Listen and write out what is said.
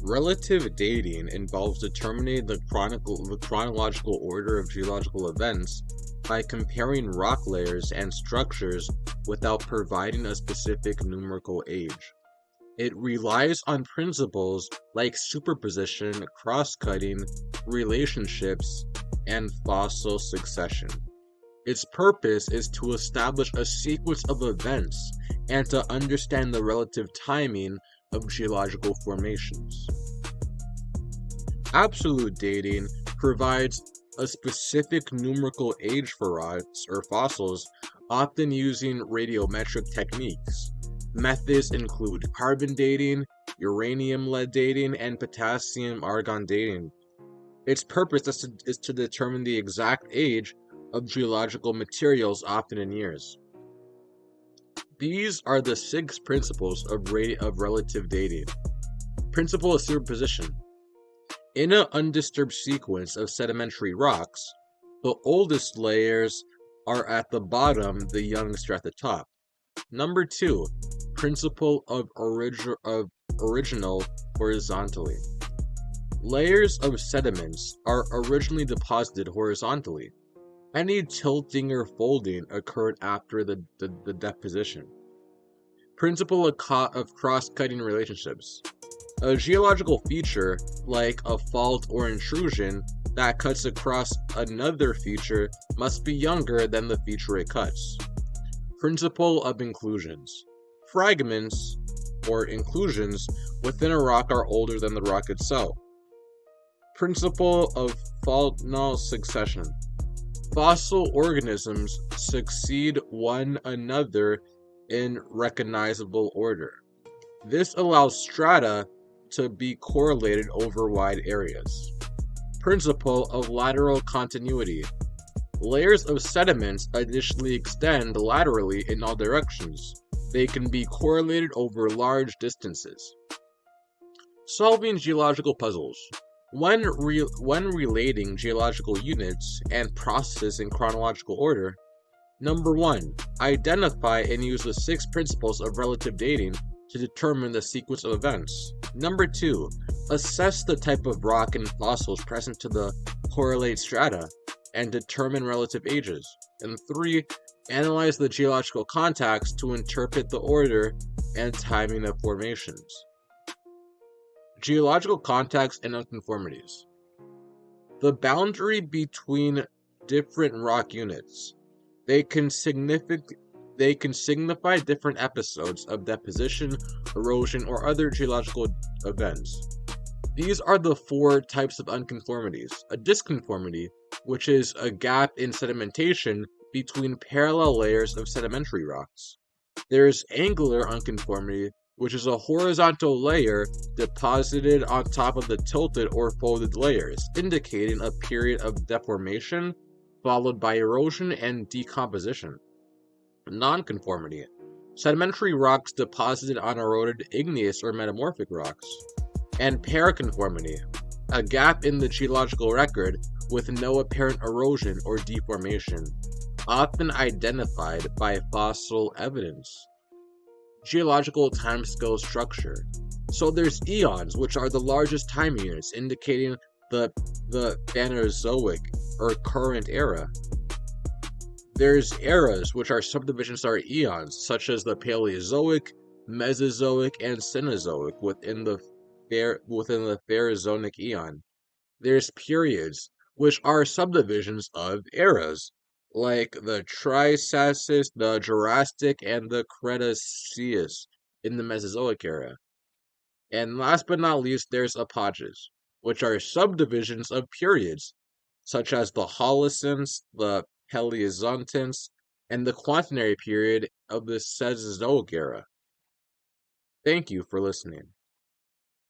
Relative dating involves determining the chronological order of geological events by comparing rock layers and structures without providing a specific numerical age. It relies on principles like superposition, cross-cutting, relationships, and fossil succession. Its purpose is to establish a sequence of events and to understand the relative timing of geological formations. Absolute dating provides a specific numerical age for rocks or fossils, often using radiometric techniques. Methods include carbon dating, uranium-lead dating, and potassium-argon dating. Its purpose is to determine the exact age of geological materials, often in years. These are the 6 principles of relative dating. Principle of superposition. In an undisturbed sequence of sedimentary rocks, the oldest layers are at the bottom, the youngest are at the top. Number 2, principle of original horizontally. Layers of sediments are originally deposited horizontally. Any tilting or folding occurred after the deposition. Principle of cross-cutting relationships. A geological feature, like a fault or intrusion, that cuts across another feature must be younger than the feature it cuts. Principle of inclusions. Fragments, or inclusions, within a rock are older than the rock itself. Principle of faunal succession. Fossil organisms succeed one another in recognizable order. This allows strata to be correlated over wide areas. Principle of lateral continuity. Layers of sediments initially extend laterally in all directions. They can be correlated over large distances. Solving geological puzzles. When relating geological units and processes in chronological order, number 1, identify and use the 6 principles of relative dating to determine the sequence of events. Number 2, assess the type of rock and fossils present to the correlate strata and determine relative ages. And 3, analyze the geological contacts to interpret the order and timing of formations. Geological contacts and unconformities. The boundary between different rock units. They can signify different episodes of deposition, erosion, or other geological events. These are the 4 types of unconformities. A disconformity, which is a gap in sedimentation between parallel layers of sedimentary rocks. There's angular unconformity, which is a horizontal layer deposited on top of the tilted or folded layers, indicating a period of deformation followed by erosion and decomposition. Nonconformity. Sedimentary rocks deposited on eroded igneous or metamorphic rocks. And paraconformity. A gap in the geological record with no apparent erosion or deformation, often identified by fossil evidence. Geological timescale structure. So there's eons, which are the largest time units, indicating the Phanerozoic or current era. There's eras, which are subdivisions that are eons, such as the Paleozoic, Mesozoic, and Cenozoic within the Phanerozoic eon. There's periods, which are subdivisions of eras, like the Triassic, the Jurassic, and the Cretaceous in the Mesozoic era. And last but not least, there's epochs, which are subdivisions of periods, such as the Holocene, the Paleozoic, and the Quaternary period of the Cenozoic era. Thank you for listening.